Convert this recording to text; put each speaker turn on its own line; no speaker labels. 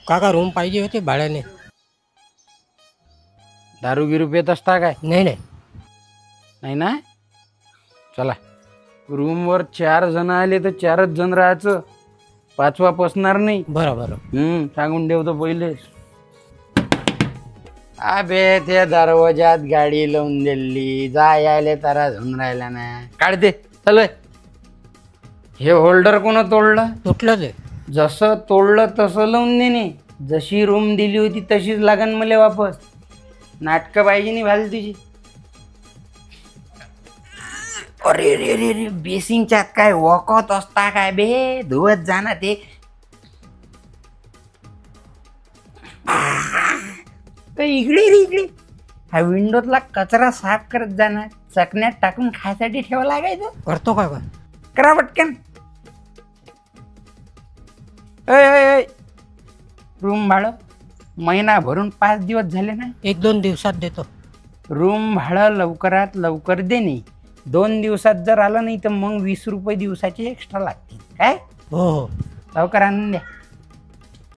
काका रूम पाहिजे होती भाड्याने.
दारू गिरू पेत असता काय?
नाही नाही.
नाही ना. चला, रूमवर 4 जण आले तर 4च जण राहायचं, 5वा पसणार नाही.
बरं बरं.
सांगून ठेवतो पहिलेच. अबे त्या दरवाजात गाडी लावून दिली, जा यायले तारा झुन राहिला ना. काढते चल. हे होल्डर कोण तोडलं?
तुटलं ते.
जसं तोडलं तसं लावून देणे. जशी रूम दिली होती तशीच लागन मला वापस. नाटकं पाहिजे नाही भाली तुझी. अरे रे रे रे, बेसिंगच्यात काय वॉकआउट असता काय बे? धुवत जाणार ते. इकडे रे इकडे. हा विंडोतला कचरा साफ करत जाणार. चकण्यात टाकून खायसाठी ठेवा लागायचं.
करतो काका.
करा पटकन. रूम भाडं महिना भरून 5 दिवस झाले ना.
1-2 दिवसात देतो.
रूम भाडं लवकरात लवकर देणे. 2 दिवसात जर आलं नाही तर मग 20 रुपये दिवसाचे एक्स्ट्रा लागतील. काय?
हो हो.
लवकर आणून द्या.